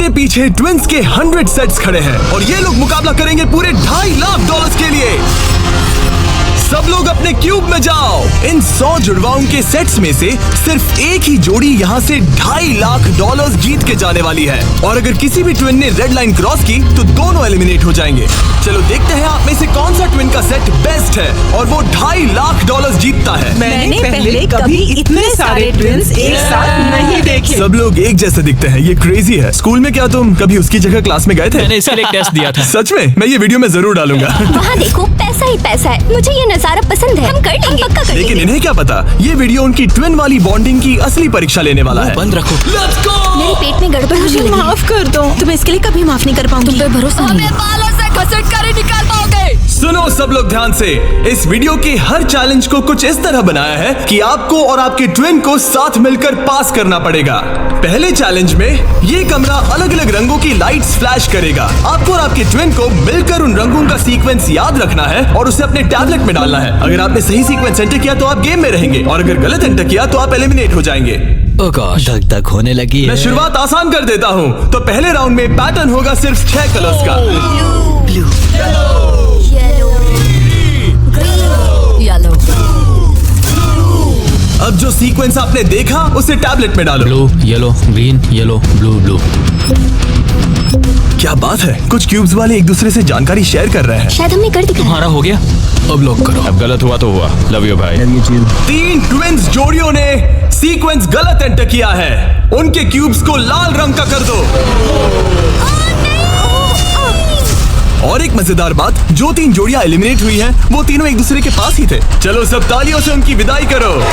मेरे पीछे ट्विंस के 100 सेट्स खड़े हैं और ये लोग मुकाबला करेंगे पूरे $2.5 लाख के लिए। सब लोग अपने क्यूब में जाओ। इन 100 जुड़वाओं के सेट्स में से सिर्फ एक ही जोड़ी यहाँ से $2.5 लाख जीत के जाने वाली है और अगर किसी भी ट्विन ने रेड लाइन क्रॉस की तो दोनों एलिमिनेट हो जाएंगे। चलो देखते हैं आप में से कौन सा ट्विन का सेट बेस्ट है और वो $2.5 लाख जीतता है। मैंने पहले कभी इतने सारे ट्विन्स एक साथ नहीं देखे। सब लोग एक जैसे दिखते हैं, ये क्रेजी है। स्कूल में क्या तुम कभी उसकी जगह क्लास में गए थे? मैंने इसके लिए टेस्ट दिया था। सच में? मैं ये वीडियो में जरूर डालूंगा। वहाँ देखो, पैसा ही पैसा है। मुझे ये नजारा पसंद है। हम कर लेंगे, पक्का कर लेकिन लेंगे। इन्हें क्या पता, ये वीडियो उनकी ट्विन वाली बॉन्डिंग की असली परीक्षा लेने वाला है। बंद रखो। Let's go! मेरे पेट में गड़बड़ होने लगी। माफ कर दो, तुम्हें इसके लिए कभी माफ नहीं कर पाऊंगी। तुम पे भरोसा नहीं है। बालों से घसीट कर ही निकाल पाओगे। सुनो सब लोग ध्यान से, इस वीडियो के हर चैलेंज को कुछ इस तरह बनाया है कि आपको और आपके ट्विन को साथ मिलकर पास करना पड़ेगा। पहले चैलेंज में ये कमरा अलग अलग रंगों की लाइट्स फ्लैश करेगा। आपको और आपके ट्विन को मिलकर उन रंगों का सीक्वेंस याद रखना है और उसे अपने टैबलेट में डालना है। अगर आपने सही सीक्वेंस एंटर किया तो आप गेम में रहेंगे और अगर गलत एंटर किया तो आप एलिमिनेट हो जाएंगे। धक धक होने लगी है। मैं शुरुआत आसान कर देता हूँ। तो पहले राउंड में पैटर्न होगा सिर्फ 6 कलर्स का। Yellow, yellow. अब जो सीक्वेंस आपने देखा उसे टैबलेट में डालो। Blue, yellow, green, yellow, blue, blue. क्या बात है, कुछ क्यूब्स वाले एक दूसरे से जानकारी शेयर कर रहे हैं। शायद हमने कर दिखाया। तुम्हारा हो गया, अब लॉक करो। अब गलत हुआ तो हुआ। लव यू भाई। 3 ट्विंस जोड़ियों ने सीक्वेंस गलत एंटर किया है। उनके क्यूब्स को लाल रंग का कर दो। और एक मजेदार बात, जो 3 जोड़ियां एलिमिनेट हुई हैं, वो तीनों एक दूसरे के पास ही थे। चलो सब तालियों से उनकी विदाई करो।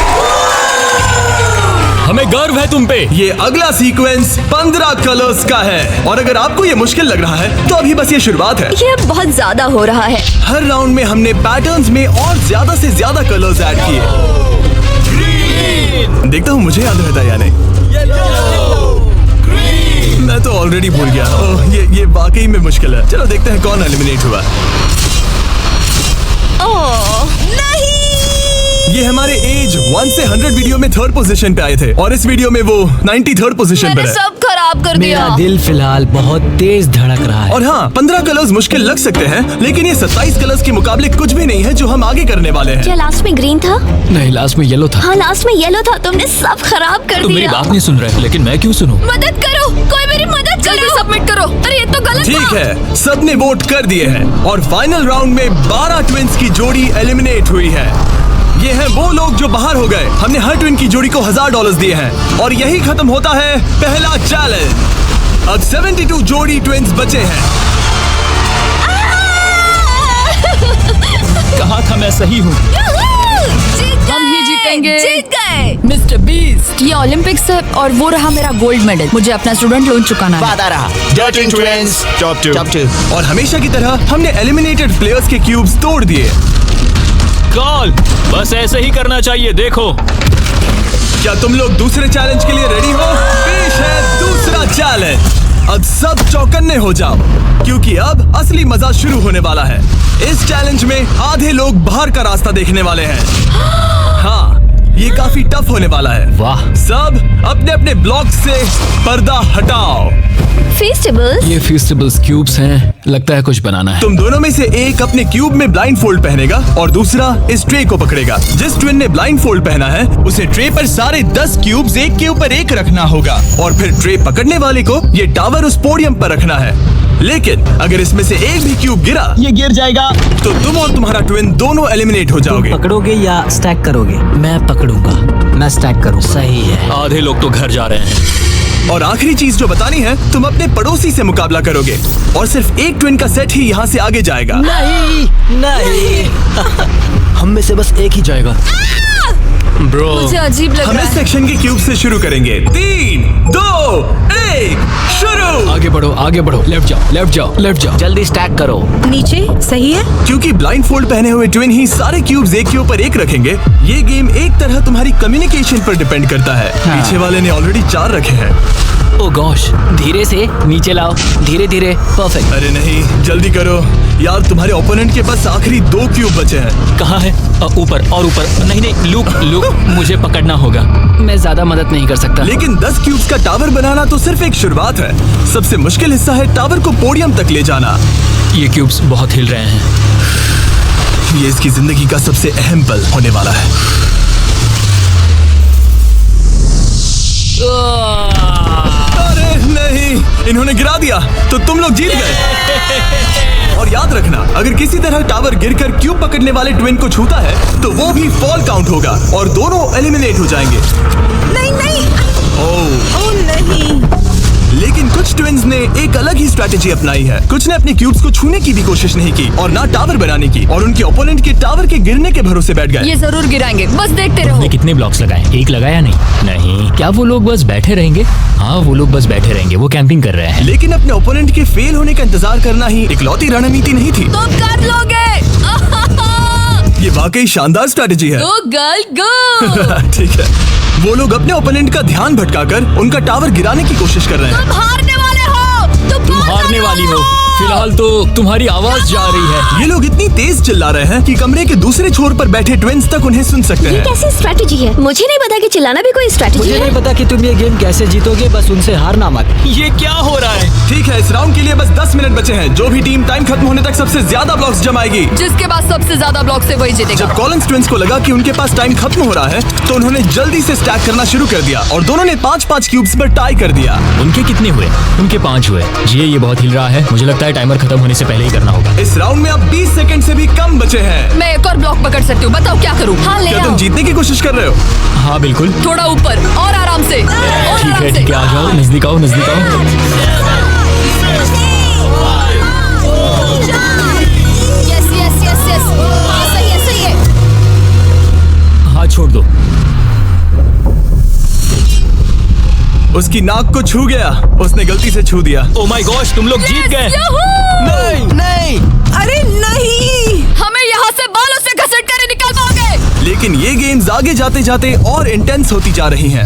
हमें गर्व है तुम पे। ये अगला सीक्वेंस 15 कलर्स का है और अगर आपको ये मुश्किल लग रहा है तो अभी बस ये शुरुआत है। ये बहुत ज्यादा हो रहा है। हर राउंड में हमने पैटर्न्स में और ज्यादा से ज्यादा कलर्स ऐड किए। देखता हूँ मुझे याद रहता है या नहीं। मैं तो ऑलरेडी भूल गया। ओह, ये वाकई में मुश्किल है। चलो देखते हैं कौन एलिमिनेट हुआ। ओह नहीं। ये हमारे एज 1 से 100 वीडियो में 3rd पोजीशन पे आए थे और इस वीडियो में वो 93rd पोजीशन पर है। सब खराब कर मेरा दिया। दिल फिलहाल बहुत तेज धड़क रहा है। और हाँ, 15 कलर्स मुश्किल लग सकते हैं लेकिन ये 27 कलर्स के मुकाबले कुछ भी नहीं है जो हम आगे करने वाले हैं। क्या लास्ट में ग्रीन था? नहीं, लास्ट में येलो था। हाँ, लास्ट में येलो था। तुमने सब खराब कर तुम मेरी दिया। बात नहीं सुन रहे, लेकिन मैं क्यों सुनूं? मदद करो, कोई मेरी मदद करो। जल्दी सबमिट करो। अरे ये तो गलत ठीक था। है, सबने वोट कर दिए हैं और फाइनल राउंड में 12 ट्विंस की जोड़ी एलिमिनेट हुई है। ये हैं वो लोग जो बाहर हो गए। हमने हर ट्विन की जोड़ी को $1000 दिए हैं और यही खत्म होता है पहला चैलेंज। अब 72 जोड़ी ट्विंस बचे हैं। कहा था मैं सही हूँ। हम ही जीतेंगे। जीत गए। मिस्टर बीस्ट, ये ओलंपिक्स है और वो रहा मेरा गोल्ड मेडल। मुझे अपना स्टूडेंट लोन चुकाना है। वादा रहा। Dirty Twins, top 2. और हमेशा की तरह हमने एलिमिनेटेड प्लेयर्स के क्यूब्स तोड़ दिए। कॉल, बस ऐसे ही करना चाहिए। देखो, क्या तुम लोग दूसरे चैलेंज के लिए रेडी हो? पेश है दूसरा चैलेंज। अब सब चौकन्ने हो जाओ क्योंकि अब असली मजा शुरू होने वाला है। इस चैलेंज में आधे लोग बाहर का रास्ता देखने वाले हैं। हाँ, ये काफी टफ होने वाला है। वाह। सब अपने अपने ब्लॉक से पर्दा हटाओ। फेस्टिवल्स। ये फेस्टिवल्स क्यूब्स हैं, लगता है कुछ बनाना है। तुम दोनों में से एक अपने क्यूब में ब्लाइंड फोल्ड पहनेगा और दूसरा इस ट्रे को पकड़ेगा। जिस ट्विन ने ब्लाइंड फोल्ड पहना है उसे ट्रे पर सारे 10 क्यूब्स एक के ऊपर एक रखना होगा और फिर ट्रे पकड़ने वाले को ये टावर उस पोडियम पर रखना है। लेकिन अगर इसमें से एक भी क्यूब गिरा, ये गिर जाएगा तो तुम और तुम्हारा ट्विन दोनों एलिमिनेट हो जाओगे। पकड़ोगे या स्टैक करोगे? मैं पकड़ूंगा। मैं स्टैक करूँ। सही है। आधे लोग तो घर जा रहे हैं। और आखिरी चीज जो बतानी है, तुम अपने पड़ोसी से मुकाबला करोगे और सिर्फ एक ट्विन का सेट ही यहाँ से आगे जाएगा। नहीं हम में से बस एक ही जाएगा। ब्रो, मुझे अजीब लग हम रहा इस है। सेक्शन के क्यूब से शुरू करेंगे। 3, 2, 1, शुरू। आगे बढ़ो, आगे बढ़ो। लेफ्ट जाओ, लेफ्ट जाओ, लेफ्ट जाओ। जल्दी स्टैक करो। नीचे सही है। क्योंकि ब्लाइंड फोल्ड पहने हुए ट्विन ही सारे क्यूब्स एक के ऊपर एक रखेंगे, ये गेम एक तरह तुम्हारी कम्युनिकेशन पर डिपेंड करता है। पीछे वाले ने ऑलरेडी 4 रखे हैं। ओ गॉश, धीरे से नीचे लाओ, धीरे धीरे। परफेक्ट। अरे नहीं, जल्दी करो यार, तुम्हारे ओपोनेंट के पास आखिरी 2 क्यूब बचे हैं। कहाँ है? ऊपर और ऊपर। नहीं नहीं, लुक मुझे पकड़ना होगा। मैं ज्यादा मदद नहीं कर सकता। लेकिन 10 क्यूब्स का टावर बनाना तो सिर्फ एक शुरुआत है। सबसे मुश्किल हिस्सा है टावर को पोडियम तक ले जाना। ये क्यूब्स बहुत हिल रहे हैं। ये इसकी जिंदगी का सबसे अहम पल होने वाला है। अरे नहीं, इन्होंने गिरा दिया, तो तुम लोग जीत गए। और याद रखना, अगर किसी तरह टावर गिरकर क्यूब पकड़ने वाले ट्विन को छूता है तो वो भी फॉल काउंट होगा और दोनों एलिमिनेट हो जाएंगे। नहीं नहीं। ओह नहीं। लेकिन कुछ ट्विन्स ने एक अलग ही स्ट्रैटेजी अपनाई है। कुछ ने अपने क्यूब्स को छूने की भी कोशिश नहीं की और ना टावर बनाने की, और उनके ओपोनेंट के टावर के गिरने के भरोसे बैठ गए। ये जरूर गिराएंगे, बस देखते रहो। तुमने कितने ब्लॉक्स लगाए? एक लगाया नहीं? नहीं। क्या वो लोग बस बैठे रहेंगे? हाँ, वो लोग बस बैठे रहेंगे, वो कैंपिंग कर रहे हैं। लेकिन अपने ओपोनेंट के फेल होने का इंतजार करना ही इकलौती रणनीति नहीं थी। तुम कर लोगे। ये वाकई शानदार स्ट्रैटेजी है। गो गर्ल गो। ठीक है, वो लोग अपने ओपोनेंट का ध्यान भटकाकर उनका टावर गिराने की कोशिश कर रहे हैं। तुम हारने वाले हो। तुम हारने वाली हो। फिलहाल तो तुम्हारी आवाज जा रही है। ये लोग इतनी तेज चिल्ला रहे हैं कि कमरे के दूसरे छोर पर बैठे ट्विन्स तक उन्हें सुन सकते ये हैं। कैसी स्ट्रैटेजी है? मुझे नहीं पता कि चिल्लाना भी कोई स्ट्रैटेजी मुझे है। नहीं पता कि तुम ये गेम कैसे जीतोगे, बस उनसे हारना मत। ये क्या हो रहा है? ठीक है, इस राउंड के लिए बस 10 मिनट बचे हैं। जो भी टीम टाइम खत्म होने तक सबसे ज्यादा ब्लॉक्स जमाएगी, जिसके पास सबसे ज्यादा ब्लॉक से वही जीतेगा। जब कॉलिंस ट्विन्स को लगा कि उनके पास टाइम खत्म हो रहा है तो उन्होंने जल्दी से स्टैक करना शुरू कर दिया और दोनों ने 5-5 क्यूब्स पर टाई कर दिया। उनके कितने हुए? उनके 5 हुए। ये बहुत हिल रहा है। मुझे लगता है टाइमर खत्म होने से पहले ही करना होगा। इस राउंड में अब 20 सेकंड से भी कम बचे हैं। मैं एक और ब्लॉक पकड़ सकती हूँ, बताओ क्या करूँ? हाँ ले क्या आओ। तुम जीतने की कोशिश कर रहे हो? हाँ बिल्कुल। थोड़ा ऊपर और आराम से। ठीक है, आ जाओ, नजदीक आओ, नजदीक आओ। यस यस यस यस, सही है सही है। हाथ छोड़ दो। उसकी नाक को छू गया, उसने गलती से छू दिया। ओ माय गॉश, तुम लोग जीत गए। नहीं नहीं। अरे नहीं। हमें यहाँ से बालों से घसीट कर निकल पाओगे। लेकिन ये गेम्स आगे जाते जाते और इंटेंस होती जा रही हैं।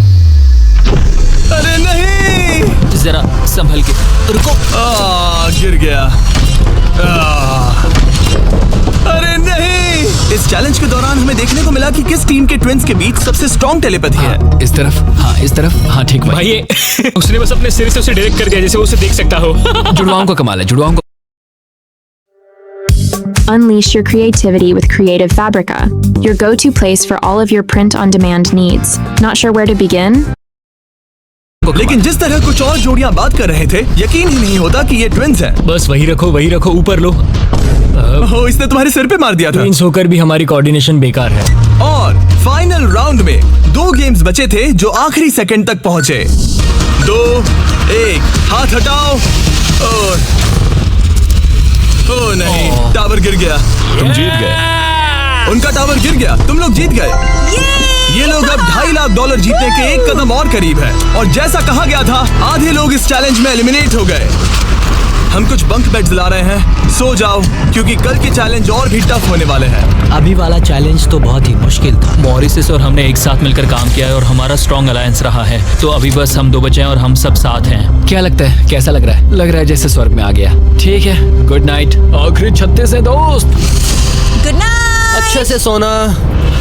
अरे नहीं, जरा संभल के रुको। गिर गया। अरे नहीं। इस चैलेंज के दौरान हमें देखने को मिला कि किस टीम के ट्विन्स के बीच सबसे स्ट्रॉन्ग टेलीपैथी है। इस तरफ। हाँ इस तरफ। हाँ ठीक भाई। ये उसने बस अपने सिर से उसे डायरेक्ट कर दिया जैसे वो उसे देख सकता हो। जुड़वाओं का कमाल है, जुड़वाओं को। Unleash your creativity with Creative Fabrica, your go-to place for all of your print-on-demand needs. Not sure where to begin? लेकिन जिस तरह कुछ और जोड़ियां बात कर रहे थे, यकीन ही नहीं होता कि ये ट्विन्स हैं। बस वही रखो, ऊपर लो। ओह, इसने तुम्हारे सिर पे मार दिया था। ट्विन्स होकर भी हमारी कोऑर्डिनेशन बेकार है। और फाइनल राउंड में 2 गेम्स बचे थे जो आखिरी सेकंड तक पहुंचे। 2, 1, हाथ हटाओ। और ओ नहीं, टावर गिर गया। तुम जीत गए। उनका टावर गिर गया, तुम लोग जीत गए। ये लोग अब $2.5 लाख जीतने के एक कदम और करीब है। और जैसा कहा गया था, आधे लोग इस चैलेंज में एलिमिनेट हो गए। हम कुछ बंक बेड्स ला रहे हैं, सो जाओ क्योंकि कल के चैलेंज और भी टफ होने वाले हैं। अभी वाला चैलेंज तो बहुत ही मुश्किल था। मॉरिस और हमने एक साथ मिलकर काम किया है और हमारा स्ट्रॉन्ग अलायंस रहा है। तो अभी बस हम 2 बचे हैं और हम सब साथ हैं। क्या लगता है, कैसा लग रहा है? लग रहा है जैसे स्वर्ग में आ गया। ठीक है, गुड नाइट। आखिरी 36 है दोस्त। Good night. अच्छे से सोना।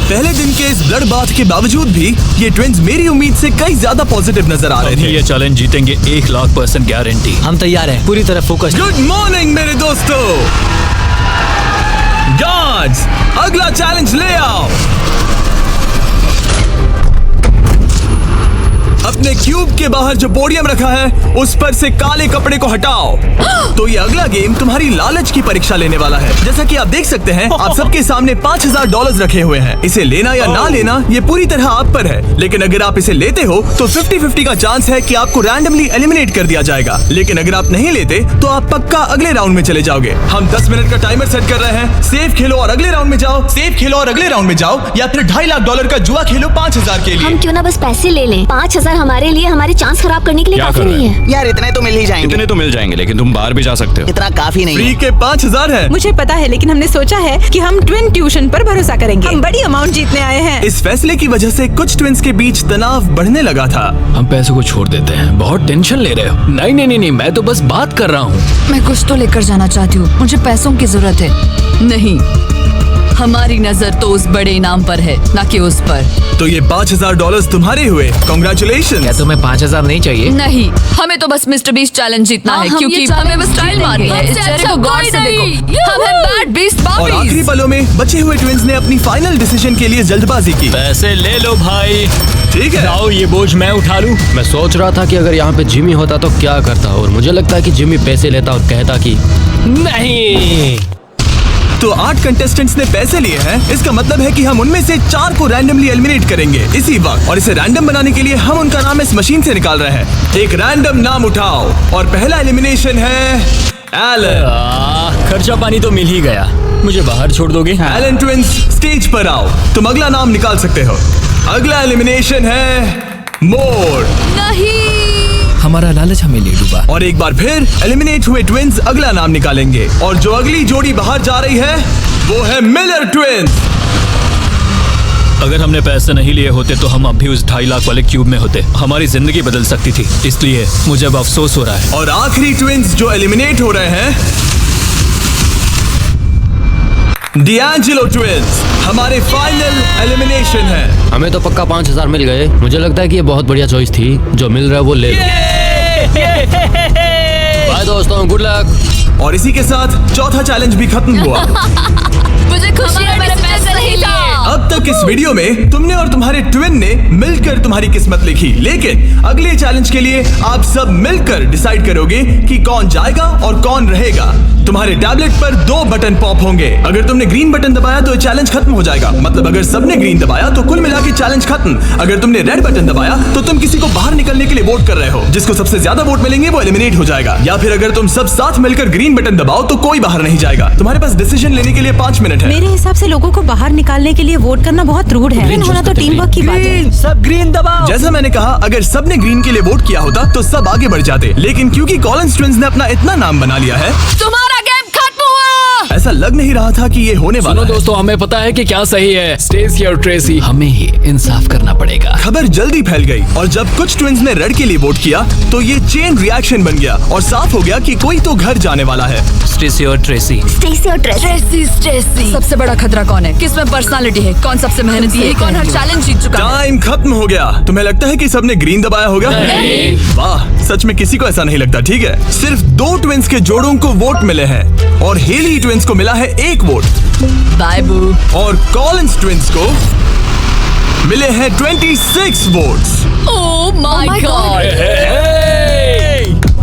पहले दिन के इस ब्लड बाथ के बावजूद भी ये ट्विन्स मेरी उम्मीद से कई ज्यादा पॉजिटिव नजर आ रहे थे। ये चैलेंज जीतेंगे 1,00,000% गारंटी। हम तैयार हैं, पूरी तरह फोकस। गुड मॉर्निंग मेरे दोस्तों। गार्ड्स, अगला चैलेंज ले आओ। अपने क्यूब के बाहर जो पोडियम रखा है उस पर से काले कपड़े को हटाओ। तो ये अगला गेम तुम्हारी लालच की परीक्षा लेने वाला है। जैसा कि आप देख सकते हैं, आप सबके सामने $5,000 रखे हुए हैं। इसे लेना या ना लेना ये पूरी तरह आप पर है। लेकिन अगर आप इसे लेते हो तो 50-50 का चांस है कि आपको रैंडमली एलिमिनेट कर दिया जाएगा। लेकिन अगर आप नहीं लेते तो आप पक्का अगले राउंड में चले जाओगे। हम 10 मिनट का टाइमर सेट कर रहे हैं। सेफ खेलो और अगले राउंड में जाओ, सेफ खेलो और अगले राउंड में जाओ, या फिर $2.5 लाख का जुआ खेलो 5,000 के लिए। हम क्यों ना बस पैसे ले लें? 5,000 हमारे लिए हमारे चांस खराब करने के लिए क्या काफी कर रहे नहीं हैं? है। यार इतने तो मिल ही जाएंगे। इतने तो मिल जाएंगे, लेकिन तुम बाहर भी जा सकते हो। इतना काफी नहीं फ्री है। के 5000 है। मुझे पता है, लेकिन हमने सोचा है कि हम ट्विन ट्यूशन पर भरोसा करेंगे। हम बड़ी अमाउंट जीतने आए हैं। इस फैसले की वजह से कुछ ट्विंस के बीच तनाव बढ़ने लगा था। हम पैसों को छोड़ देते हैं, बहुत टेंशन ले रहे हो। नहीं नहीं नहीं नहीं, मैं तो बस बात कर रहा हूँ। मैं कुछ तो लेकर जाना चाहती हूँ, मुझे पैसों की जरूरत है। नहीं, हमारी नजर तो उस बड़े इनाम पर है, ना कि उस पर। तो ये $5000 तुम्हारे हुए। कॉन्ग्रेचुलेशन। क्या तुम्हें 5000 नहीं चाहिए? नहीं, हमें तो बस मिस्टर बीस्ट चैलेंज जीतना है, क्योंकि हमें बस स्टाइल मारनी है। इस चेहरे को गौर से देखो, हम हैं बैड बीस्ट और आखिरी बाबीज। पलों में बचे हुए ट्विंस ने अपनी फाइनल डिसीजन के लिए जल्दबाजी की। पैसे ले लो भाई। ठीक है। आओ, ये बोझ मैं उठा लूं। मैं सोच रहा था कि अगर यहाँ पे जिमी होता तो क्या करता, और मुझे लगता है कि जिमी पैसे लेता और कहता कि नहीं। तो 8 कंटेस्टेंट्स ने पैसे लिए हैं। इसका मतलब है कि हम उनमें से 4 को रैंडमली एलिमिनेट करेंगे इसी वक्त। और इसे रैंडम बनाने के लिए हम उनका नाम इस मशीन से निकाल रहे हैं। एक रैंडम नाम उठाओ और पहला एलिमिनेशन है एलन। खर्चा पानी तो मिल ही गया, मुझे बाहर छोड़ दोगे? एलन ट्विंस स्टेज पर आओ, तुम अगला नाम निकाल सकते हो। अगला एलिमिनेशन है मोर। नहीं, हमारा लालच हमें ले डूबा। और एक बार फिर एलिमिनेट हुए ट्विंस अगला नाम निकालेंगे, और जो अगली जोड़ी बाहर जा रही है वो है मिलर ट्विंस। अगर हमने पैसे नहीं लिए होते तो हम अब भी उस 2.5 लाख वाले क्यूब में होते। हमारी जिंदगी बदल सकती थी, इसलिए मुझे अब अफसोस हो रहा है। और आखिरी ट्विंस जो एलिमिनेट हो रहे हैं, डिएंजेलो ट्विंस हमारे फाइनल एलिमिनेशन है। हमें तो पक्का 5000 मिल गए। मुझे लगता है कि ये बहुत बढ़िया चॉइस थी। जो मिल रहा है वो ले लो। बाय दोस्तों, गुड लक। और इसी के साथ चौथा चैलेंज भी खत्म हुआ। मुझे खुशी है मैंने पैसे नहीं लिए। अब तक इस वीडियो में तुमने और तुम्हारे ट्विन ने मिलकर तुम्हारी किस्मत लिखी, लेकिन अगले चैलेंज के लिए आप सब मिलकर डिसाइड करोगे कि कौन जाएगा और कौन रहेगा। तुम्हारे टैबलेट पर 2 बटन पॉप होंगे। अगर तुमने ग्रीन बटन दबाया तो चैलेंज खत्म हो जाएगा। मतलब अगर सबने ग्रीन दबाया तो कुल मिला के चैलेंज खत्म। अगर तुमने रेड बटन दबाया तो तुम किसी को बाहर निकलने के लिए वोट कर रहे हो। जिसको सबसे ज्यादा वोट मिलेंगे वो एलिमिनेट हो जाएगा। या फिर अगर तुम सब साथ मिलकर ग्रीन बटन दबाओ तो कोई बाहर नहीं जाएगा। तुम्हारे पास डिसीजन लेने के लिए 5 मिनट है। मेरे हिसाब से लोगों को बाहर निकालने के लिए वोट करना बहुत रूड है। ग्रीन होना तो टीम वर्क की बात है। सब ग्रीन दबाओ। जैसा मैंने कहा, अगर सबने ग्रीन के लिए वोट किया होता तो सब आगे बढ़ जाते, लेकिन क्योंकि कॉलिंस ट्विंस ने अपना इतना नाम बना लिया है, तुम्हारा गेम खत्म हुआ। ऐसा लग नहीं रहा था कि ये होने वाला सुनो है। दोस्तों, हमें पता है कि क्या सही है। स्टेसी और ट्रेसी, हमें ही इंसाफ करना पड़ेगा। खबर जल्दी फैल गई और जब कुछ ट्विंस ने रेड के लिए वोट किया तो ये चेन रिएक्शन बन गया और साफ हो गया कि कोई तो घर जाने वाला है। स्टेसी और ट्रेसी। स्टेसी और ट्रेसी। सबसे बड़ा खतरा कौन है? किसमें पर्सनालिटी है? कौन सबसे मेहनती है? कौन हर चैलेंज जीत चुका है? टाइम खत्म हो गया। तुम्हें लगता है कि सबने ग्रीन दबाया होगा? नहीं। वाह, सच में किसी को ऐसा नहीं लगता। ठीक है, सिर्फ 2 ट्विंस के जोड़ों को वोट मिले हैं और हेली ट्विंस को मिला है 1 वोट बाय बू। और कॉलिंस ट्विंस को मिले हैं 26 votes. Oh my God,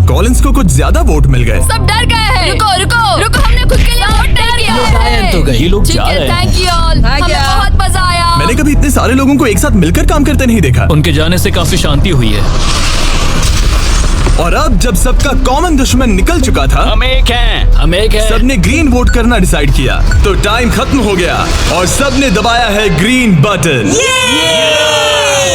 Collins को कुछ ज्यादा वोट मिल गए। सब डर गए हैं। रुको रुको रुको, हमने खुद के लिए वोट नहीं किया है। तो ये लोग ठीक जा है, रहे हैं। थैंक यू ऑल, हमें बहुत मजा आया। मैंने कभी इतने सारे लोगों को एक साथ मिलकर काम करते नहीं देखा। उनके जाने से काफी शांति हुई है। और अब जब सबका कॉमन दुश्मन निकल चुका था, हम एक हैं। सबने ग्रीन वोट करना डिसाइड किया। तो टाइम खत्म हो गया और सबने दबाया है ग्रीन बटन।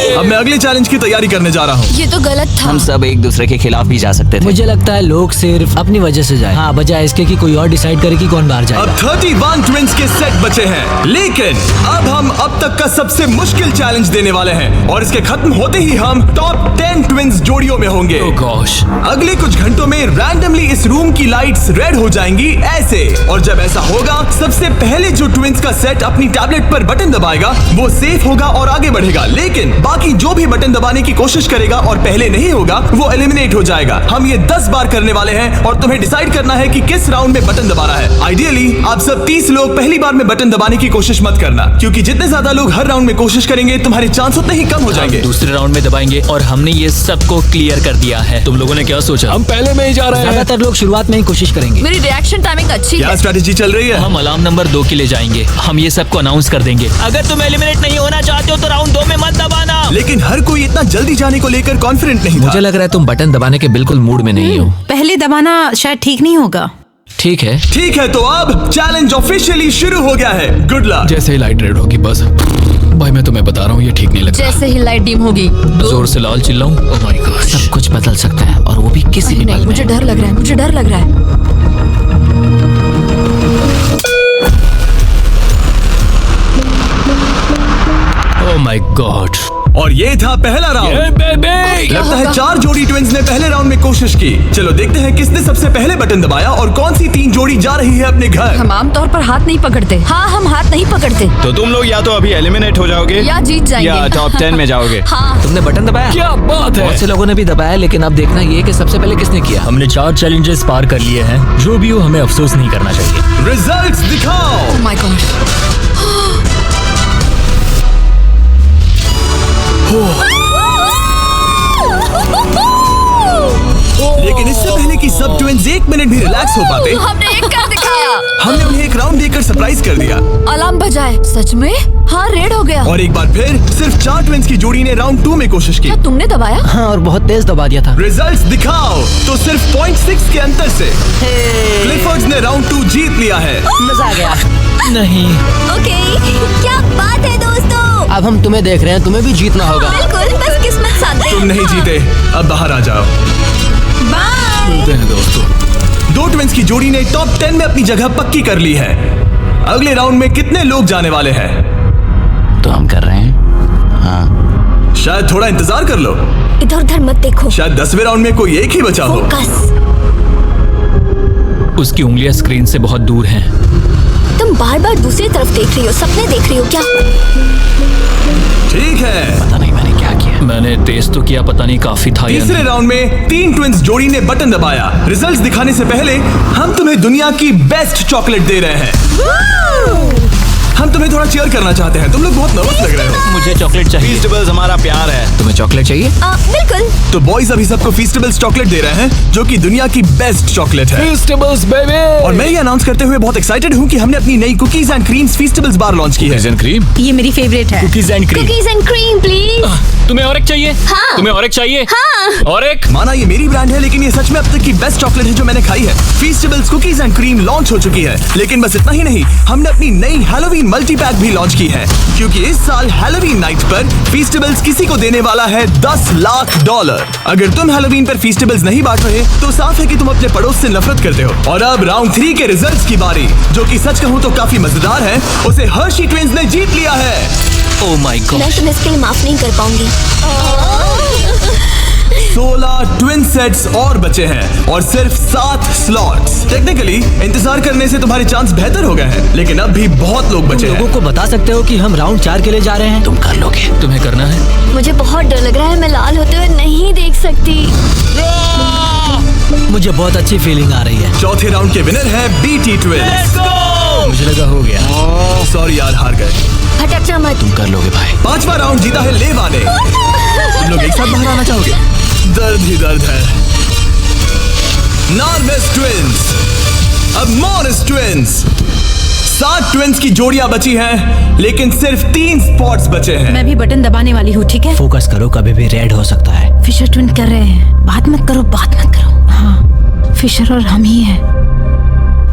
अब मैं अगले चैलेंज की तैयारी करने जा रहा हूँ। ये तो गलत था। हम सब एक दूसरे के खिलाफ भी जा सकते थे। मुझे लगता है लोग सिर्फ अपनी वजह से जाए, हाँ, बजाय इसके कि कोई और डिसाइड करे कि कौन बाहर अब जाएगा। 31 ट्विंस के सेट बचे हैं, लेकिन अब हम अब तक का सबसे मुश्किल चैलेंज देने वाले हैं और इसके खत्म होते ही हम टॉप 10 ट्विंस जोड़ियों में होंगे। Oh gosh। अगले कुछ घंटों में रैंडमली इस रूम की लाइट्स रेड हो जाएंगी ऐसे, और जब ऐसा होगा सबसे पहले जो ट्विंस का सेट अपनी टैबलेट पर बटन दबाएगा वो सेफ होगा और आगे बढ़ेगा, लेकिन बाकी जो भी बटन दबाने की कोशिश करेगा और पहले नहीं होगा वो एलिमिनेट हो जाएगा। हम ये 10 बार करने वाले हैं और तुम्हें डिसाइड करना है कि किस राउंड में बटन दबाना है। आइडियली आप सब 30 लोग पहली बार में बटन दबाने की कोशिश मत करना, क्योंकि जितने ज्यादा लोग हर राउंड में कोशिश करेंगे तुम्हारे चांस उतने ही कम हो जाएंगे। दूसरे राउंड में दबाएंगे और हमने ये सबको क्लियर कर दिया है। तुम लोगों ने क्या सोचा? हम पहले में ही जा रहे हैं। ज्यादातर लोग शुरुआत में ही कोशिश करेंगे। मेरी रिएक्शन टाइमिंग अच्छी क्या है। स्ट्रेटेजी चल रही है? हम अलार्म नंबर 2 के लिए जाएंगे। हम ये सबको अनाउंस कर देंगे। अगर तुम एलिमिनेट नहीं होना चाहते हो तो राउंड 2 में मत दबाना। लेकिन हर कोई इतना जल्दी जाने को लेकर कॉन्फिडेंट नहीं था। मुझे लग रहा है तुम बटन दबाने के बिल्कुल मूड में नहीं हो। पहले दबाना शायद ठीक नहीं होगा। ठीक है, ठीक है, तो अब चैलेंज ऑफिशियली शुरू हो गया है। Good luck. जैसे ही लाइट रेड होगी बस भाई मैं तुम्हें बता रहा हूँ ये ठीक नहीं लग रहा। जैसे ही लाइट डिम होगी जोर से लाल चिल्लाऊं? Oh my God. सब कुछ बदल सकता है और वो भी किसी भी नहीं, पल मुझे में। डर लग रहा है, मुझे डर लग रहा है। Oh my God. और ये था पहला राउंड। लगता है 4 जोड़ी ट्विंस ने पहले राउंड में कोशिश की। चलो देखते हैं किसने सबसे पहले बटन दबाया और कौन सी 3 जोड़ी जा रही है अपने घर। हम आमतौर पर हाथ नहीं पकड़ते। हाँ, हम हाथ नहीं पकड़ते तो तुम लोग या तो अभी एलिमिनेट हो जाओगे या जीत जाएंगे। या टॉप 10 में जाओगे। हाँ, तुमने बटन दबाया? क्या बात है। बहुत से लोगों ने भी दबाया, लेकिन अब देखना ये कि सबसे पहले किसने किया। हमने 4 चैलेंजेस पार कर लिए हैं। जो भी हो हमें अफसोस नहीं करना चाहिए। रिजल्ट्स दिखाओ। Oh my God. लेकिन इससे पहले कि सब ट्विंस 1 मिनट भी रिलैक्स हो पाते, हमने एक कर दिखाया। हमने उन्हें एक राउंड देकर सरप्राइज कर दिया। अलार्म बजाए। सच में? हाँ, रेड हो गया। और एक बार फिर सिर्फ 4 ट्विंस की जोड़ी ने राउंड 2 में कोशिश की। क्या तुमने दबाया? हाँ, और बहुत तेज दबा दिया था। रिजल्ट्स दिखाओ। तो सिर्फ 0.6 के अंतर से क्लिफर्ड्स ने राउंड 2 जीत लिया है। मजा आ गया। नहीं। ओके, क्या बात है दोस्तों। अब हम तुम्हें देख रहे हैं, तुम्हें भी जीतना होगा। बिल्कुल, बस किस्मत साथ दे। तुम नहीं जीते, अब बाहर आ जाओ। बाय। मिलते हैं दोस्तों। 2 ट्विंस की जोड़ी ने टॉप 10 में अपनी जगह पक्की कर ली है। अगले राउंड में कितने लोग जाने वाले हैं? तो हम कर रहे हैं। हाँ, शायद थोड़ा इंतजार कर लो। इधर उधर मत देखो। शायद 10वें राउंड में कोई एक ही बचा हो। फोकस। उसकी उंगलियां स्क्रीन से बहुत दूर हैं। तुम बार बार दूसरी तरफ देख रही हो, सपने देख रही हो क्या? ठीक है। पता नहीं मैंने क्या किया। मैंने तेज तो किया, पता नहीं काफी था या तीसरे नहीं। राउंड में 3 ट्विंस जोड़ी ने बटन दबाया। रिजल्ट्स दिखाने से पहले हम तुम्हें दुनिया की बेस्ट चॉकलेट दे रहे हैं। हम तुम्हें थोड़ा चीयर करना चाहते हैं। तुम लोग बहुत नर्वस लग रहे हो। मुझे चॉकलेट चाहिए। फीस्टेबल्स हमारा प्यार है। तुम्हें चॉकलेट चाहिए? बिल्कुल। तो बॉयज अभी सबको फीस्टेबल्स चॉकलेट दे रहे हैं, जो कि दुनिया की बेस्ट चॉकलेट है। Festivals baby. और मैं ये अनाउंस करते हुए बहुत एक्साइटेड हूँ कि हमने अपनी नई cookies and creams Feastables bar launch की है। And cream. ये मेरी फेवरेट है। Cookies and cream. Cookies and cream please. तुम्हें और एक चाहिए? हाँ। तुम्हें और एक चाहिए? हाँ। और एक? माना ये मेरी ब्रांड है, लेकिन ये सच में अब तक की बेस्ट चॉकलेट है जो मैंने खाई है। फीस्टेबल्स कुकीज एंड क्रीम लॉन्च हो चुकी है, लेकिन बस इतना ही नहीं, हमने अपनी नई हैलोवीन मल्टी पैक भी लॉन्च की है, क्योंकि इस साल हैलोवीन नाइट पर फीस्टेबल्स किसी को देने वाला है $10 लाख। अगर तुम हैलोवीन पर फीस्टेबल्स नहीं बांट रहे तो साफ है कि तुम अपने पड़ोस से नफरत करते हो। और अब राउंड 3 के रिजल्ट्स की बारी, जो कि सच कहूं तो काफी मजेदार है। उसे हर्शी ट्विंस ने जीत लिया है। Oh my God. मैं तुम्हें इसके लिए माफ नहीं कर पाऊंगी। 16 ट्विन सेट्स और बचे हैं और सिर्फ 7 स्लॉट्स। टेक्निकली इंतजार करने से तुम्हारे चांस बेहतर हो गए हैं, लेकिन अब भी बहुत लोग बचे लोगों हैं। को बता सकते हो कि हम राउंड 4 के लिए जा रहे हैं। तुम कर लोगे। तुम्हें करना है? मुझे बहुत डर लग रहा है, मैं लाल होते हुए नहीं देख सकती। मुझे बहुत अच्छी फीलिंग आ रही है। चौथे राउंड के विनर है बीटी ट्विंस। मुझे लगा हो गया। सॉरी यार, हार गए। भटकना मत। तुम कर लोगे भाई। 5वां राउंड जीता है लेवा ने। तुम लोग एक साथ बाहर आना चाहोगे? दर्द ही दर्द है। नॉर्वेस ट्विंस, अब मॉरिस ट्विंस। 7 ट्विंस की जोड़ियां बची हैं, लेकिन सिर्फ 3 स्पॉट्स बचे हैं। मैं भी बटन दबाने वाली हूँ, ठीक है? फोकस करो, कभी भी रेड हो सकता है। फिशर ट्विन कर रहे हैं। बात मत करो, बात मत करो। हाँ, फिशर और हम ही हैं।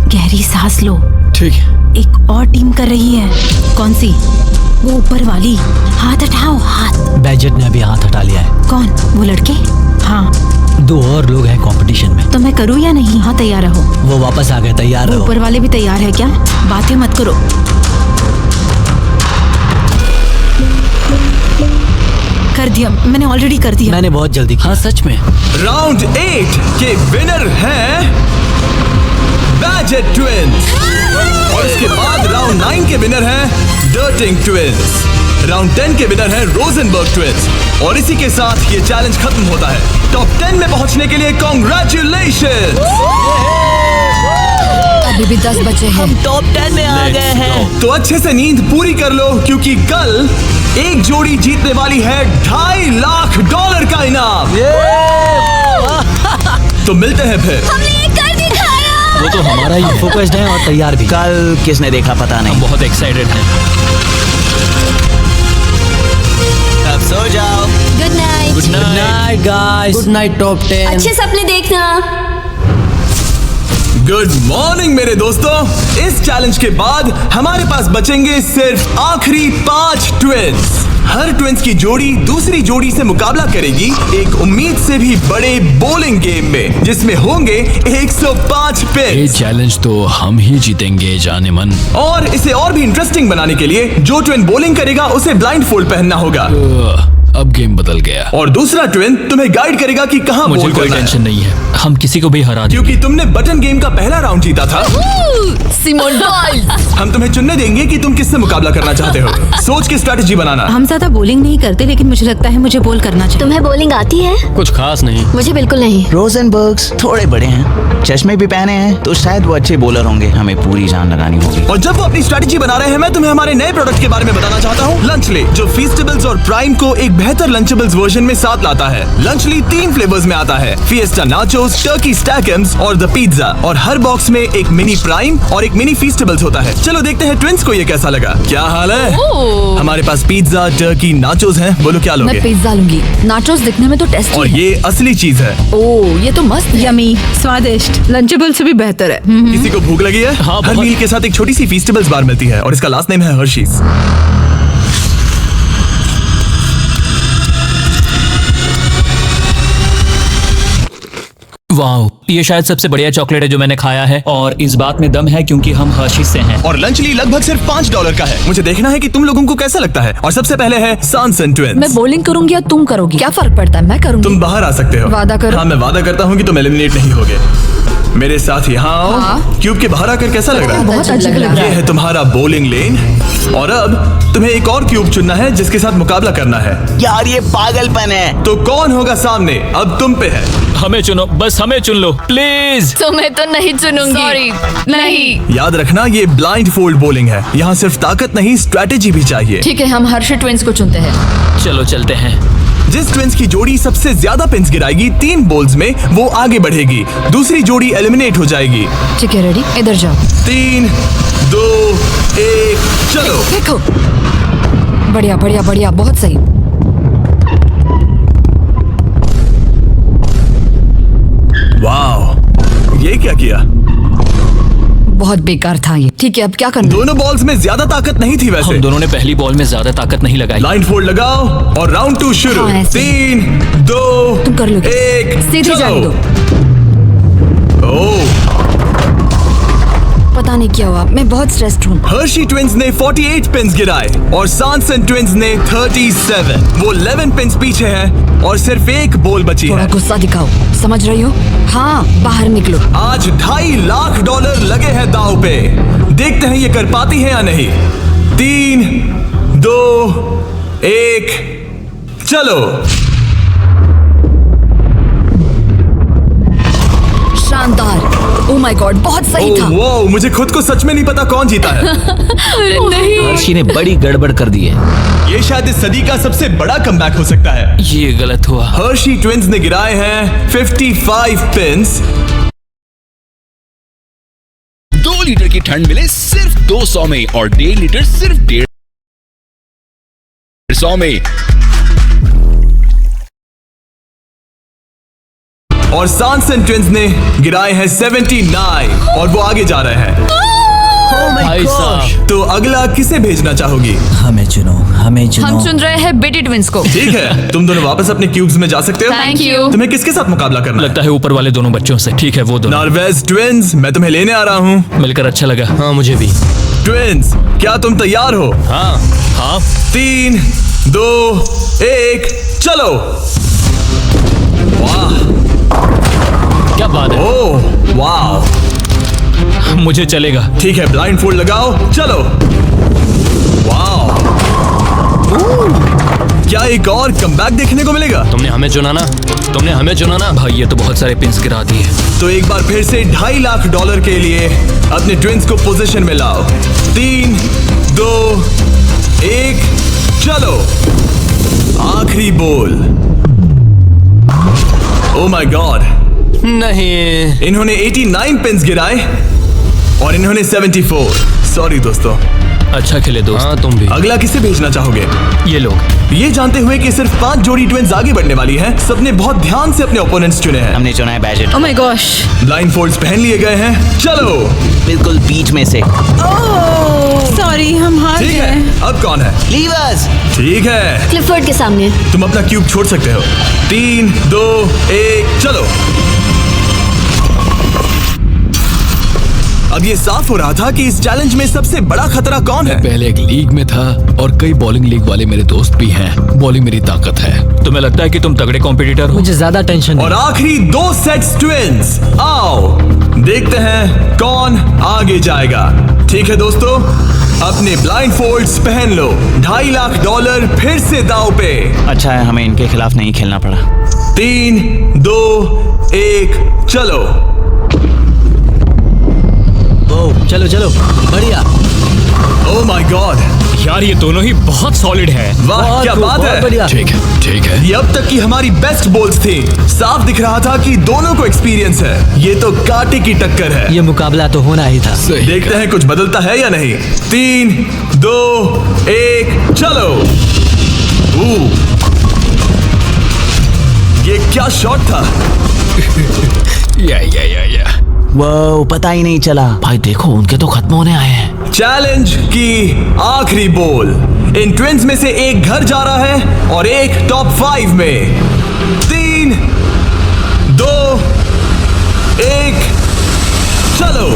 गहरी सांस लो। ठीक है। एक और टीम कर रही है। कौन सी? वो ऊपर वाली। हाथ हटाओ, हाथ। बैजेट ने अभी हाथ हटा लिया है। कौन? वो लड़के? हाँ। 2 और लोग हैं कंपटीशन में। तो मैं करूँ या नहीं? हाँ, तैयार रहो। वो वापस आ गए, तैयार वो रहो। ऊपर वाले भी तैयार है क्या? बातें मत करो। कर दिया, मैंने ऑलरेडी कर दिया। मैंने बहुत जल्दी किया। हाँ सच में। राउंड 8 के विनर हैं बैजेट ट्विंस। और इसके बाद राउंड 9 के विनर हैं डर्टिंग ट्विंस। राउंड 10 के विनर हैं रोजनबर्ग ट्विंस। और इसी के साथ ये चैलेंज खत्म होता है। टॉप 10 में पहुंचने के लिए कांग्रेचुलेशन। अभी भी 10 बचे हैं। टॉप 10 में आ गए हैं। तो अच्छे से नींद पूरी कर लो, क्योंकि कल एक जोड़ी जीतने वाली है $2.5 लाख का इनाम। तो मिलते हैं फिर। हमने ये कर दिखाया। वो तो हमारा ही है। फोकस्ड हैं और तैयार भी। कल किसने देखा पता हम नहीं। बहुत एक्साइटेड हैं। अब सो जाओ। Good night. Good night night guys. Good night top 10। अच्छे सपने देखना। गुड मॉर्निंग मेरे दोस्तों। इस चैलेंज के बाद हमारे पास बचेंगे सिर्फ आखिरी 5 ट्विंस। हर ट्विंस की जोड़ी दूसरी जोड़ी से मुकाबला करेगी एक उम्मीद से भी बड़े बोलिंग गेम में, जिसमें होंगे 105 ये पिन्स। चैलेंज तो हम ही जीतेंगे जाने मन। और इसे और भी इंटरेस्टिंग बनाने के लिए जो ट्विन बॉलिंग करेगा उसे ब्लाइंड फोल्ड पहनना होगा अब गेम बदल गया। और दूसरा ट्विन तुम्हें गाइड करेगा कि कहां मुझे बॉल कोई करना है, टेंशन नहीं है, हम किसी को भी हरा देंगे। क्योंकि तुमने बटन गेम का पहला राउंड जीता था। Simone Biles. हम तुम्हें चुनने देंगे कि तुम किससे मुकाबला करना चाहते हो। सोच के स्ट्रेटेजी बनाना। हम ज्यादा बॉलिंग नहीं करते, लेकिन मुझे लगता है मुझे बॉल करना चाहिए। तुम्हें बॉलिंग आती है? कुछ खास नहीं। मुझे बिल्कुल नहीं। रोजनबर्ग्स थोड़े बड़े हैं, चश्मे भी पहने हैं, तो शायद वो अच्छे बॉलर होंगे। हमें पूरी जान लगानी होगी। और जब वो अपनी स्ट्रेटेजी बना रहे हैं, मैं तुम्हें हमारे नए प्रोडक्ट के बारे में बताना चाहता हूँ, लंचली, जो फीस्टेबल्स और प्राइम को एक बेहतर लंचेबल्स वर्जन में साथ लाता है। लंचली 3 फ्लेवर्स में आता है, फिएस्टा नाचोस, टर्की स्टैकम्स और द पिज्जा। और हर बॉक्स में एक मिनी प्राइम और एक मिनी फीस्टेबल्स होता है। चलो देखते हैं ट्विंस को ये कैसा लगा। क्या हाल है? हमारे पास पिज्जा, टर्की, नाचोस हैं। बोलो क्या लोगे? मैं पिज्जा लूंगी। नाचोस दिखने में तो टेस्टी और है। ये असली चीज है। ओह, ये तो मस्त है। यमी, स्वादिष्ट, लंचेबल से भी बेहतर है। किसी को भूख लगी है? हाँ, हर बहुत। मील के साथ एक छोटी सी फीस्टेबल्स बार मिलती है और इसका लास्ट नेम है हर्शीज। वाओ, ये शायद सबसे बढ़िया चॉकलेट है जो मैंने खाया है, और इस बात में दम है क्योंकि हम हर्शीज से हैं। और लंचली लगभग सिर्फ $5 का है। मुझे देखना है कि तुम लोगों को कैसा लगता है। और सबसे पहले है सॉनसन ट्विंस। मैं बॉलिंग करूंगी या तुम करोगी? क्या फर्क पड़ता है? मैं करूंगी। तुम बाहर आ सकते हो। वादा करो। हाँ, मैं वादा करता हूँ कि तुम एलिमिनेट नहीं होगे। मेरे साथ यहाँ आओ। हाँ। क्यूब के बाहर आकर कैसा लग रहा है? बहुत अजीब लग रहा ये है। है तुम्हारा बॉलिंग लेन। और अब तुम्हें एक और क्यूब चुनना है जिसके साथ मुकाबला करना है। यार ये पागलपन है। तो कौन होगा सामने? अब तुम पे है। हमें चुनो, बस हमें चुन लो प्लीज। तुम्हें तो नहीं चुनूंगी। Sorry, नहीं। याद रखना, ये ब्लाइंड फोल्ड बॉलिंग है। यहाँ सिर्फ ताकत नहीं, स्ट्रेटेजी भी चाहिए। ठीक है, हम हर्षी ट्विंस को चुनते हैं। चलो चलते हैं। जिस ट्विंस की जोड़ी सबसे ज्यादा पिन्स गिराएगी 3 बॉल्स में, वो आगे बढ़ेगी। दूसरी जोड़ी एलिमिनेट हो जाएगी। ठीक है, रेडी? इधर जाओ। 3, 2, 1, चलो। देखो, बढ़िया बढ़िया बढ़िया, बहुत सही। वाह, ये क्या किया? बहुत बेकार था ये। ठीक है, अब क्या करना? दोनों बॉल्स में ज्यादा ताकत नहीं थी वैसे। हम दोनों ने पहली बॉल में ज्यादा ताकत नहीं लगाई। लाइन फोल्ड लगाओ और राउंड 2 शुरू। हाँ, ऐसे। 3, 2, तुम कर लोगे। 1, सीधे जाने दो। ओह, पता नहीं क्या हुआ, मैं बहुत स्ट्रेस्ड हूँ। हर्शी ट्विंस ने 48 पिन्स गिराए और सॉनसन ट्विंस ने 37। वो 11 पिन्स पीछे हैं और सिर्फ एक बॉल बची थोड़ा है। गुस्सा दिखाओ, समझ रही हो? हाँ, बाहर निकलो। आज $2.5 लाख लगे हैं दांव पे। देखते हैं ये कर पाती है या नहीं। 3, 2, 1, चलो। शानदार। ओह माय गॉड, बहुत सही था। वो मुझे खुद को सच में नहीं पता कौन जीता है। अरे नहीं। हर्षी ने बड़ी गड़बड़ कर दी है। ये शायद इस सदी का सबसे बड़ा कमबैक हो सकता है। ये गलत हुआ। हर्शी ट्विंस ने गिराए हैं 55 पिन्स। 2 लीटर की ठंड मिले सिर्फ 200 में और 1.5 लीटर सिर्फ 150 में। और सॉनसन ट्विंस ने गिराए हैं 79 और वो आगे जा रहे हैं। भाई साहब, तो अगला किसे भेजना चाहोगी? हमें चुनो, हमें चुनो। हम चुन रहे हैं बेटी ट्विंस को। ठीक है, तुम दोनों वापस अपने क्यूब्स में जा सकते हो। Thank you। तुम्हें किसके साथ मुकाबला करना है? लगता है ऊपर वाले दोनों बच्चों से। ठीक है, वो दोनों। नॉर्वेज ट्विंस, मैं तुम्हें लेने आ रहा हूँ। मिलकर अच्छा लगा। हाँ, मुझे भी। ट्विंस, क्या तुम तैयार हो? हाँ। हाँ, 3, 2, 1, चलो। वाह, क्या बात है। ओह वाह, मुझे चलेगा। ठीक है, ब्लाइंड फोल्ड लगाओ, चलो। वाह, क्या एक और कमबैक देखने को मिलेगा? तुमने हमें चुना ना, तुमने हमें चुना ना। भाई, ये तो बहुत सारे पिन्स गिरा दिए। तो एक बार फिर से $2.5 लाख के लिए अपने ट्विंस को पोजीशन में लाओ। 3, 2, 1, चलो। आखिरी बॉल। ओह माय गॉड, नहीं। इन्होंने 89 पिन्स गिराए और इन्होंने 74। सॉरी दोस्तों। अच्छा खेले दोस्त। हाँ तुम भी। अगला किसे भेजना चाहोगे? ये लोग। ये जानते हुए कि सिर्फ 5 जोड़ी ट्विंस आगे बढ़ने वाली हैं, सबने बहुत ध्यान से अपने ओपोनेंट्स चुने हैं। हमने चुना है बैजेट। Oh my gosh. ब्लाइंडफोल्ड्स पहन लिए गए हैं। चलो बिल्कुल बीच में से। सॉरी हम हार ठीक गए। है, अब कौन है? लीवर्स। ठीक है, क्लिफोर्ड के सामने। तुम अपना क्यूब छोड़ सकते हो। 3, 2, 1 चलो। अब ये साफ हो रहा था कि इस चैलेंज में सबसे बड़ा खतरा कौन है। पहले एक लीग में था और कई बॉलिंग लीग वाले मेरे दोस्त भी हैं। बॉलिंग मेरी ताकत है। तुम्हें लगता है कि तुम तगड़े कॉम्पिटिटर हो? मुझे ज्यादा टेंशन और आखिरी 2 सेट्स ट्विंस। आओ देखते हैं कौन आगे जाएगा। ठीक है दोस्तों, अपने ब्लाइंडफोल्ड्स पहन लो। $2.5 लाख फिर से दांव पे। अच्छा है हमें इनके खिलाफ नहीं खेलना पड़ा। 3, 2, 1 चलो। चलो चलो बढ़िया। ओह माय गॉड यार ये दोनों ही बहुत सॉलिड है। वाह क्या बात है। बढ़िया। ठीक है। ये अब तक की हमारी बेस्ट बॉल्स थी। साफ दिख रहा था कि दोनों को एक्सपीरियंस है। ये तो कांटे की टक्कर है। ये मुकाबला तो होना ही था। सही। देखते हैं कुछ बदलता है या नहीं। 3, 2, 1 चलो। ये क्या शॉट था। या वो पता ही नहीं चला। भाई देखो उनके तो खत्म होने आए हैं। चैलेंज की आखिरी बॉल। इन ट्विंस में से एक घर जा रहा है और एक टॉप 5 में। 3, 2, 1 चलो।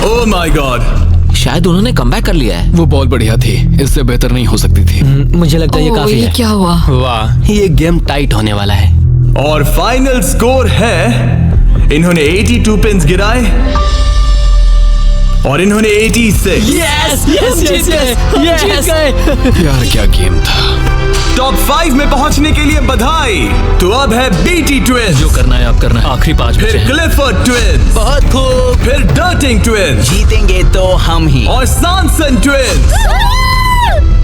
ओह माय गॉड, शायद उन्होंने कमबैक कर लिया है। वो बॉल बढ़िया थी, इससे बेहतर नहीं हो सकती थी। मुझे लगता है ये काफी ये है। क्या हुआ? वाह ये गेम टाइट होने वाला है। और फाइनल स्कोर है, इन्होंने 82 पिन्स गिराए और इन्होंने 86। यस यार क्या गेम था। टॉप 5 में पहुंचने के लिए बधाई। तो अब है बीटी ट्विंस, जो करना है आप करना है। आखिरी 5 बचे फिर हैं। क्लिफोर्ड ट्विंस, बहुत खूब। फिर डर्टिंग ट्विंस जीतेंगे तो हम ही। और सैमसन ट्विंस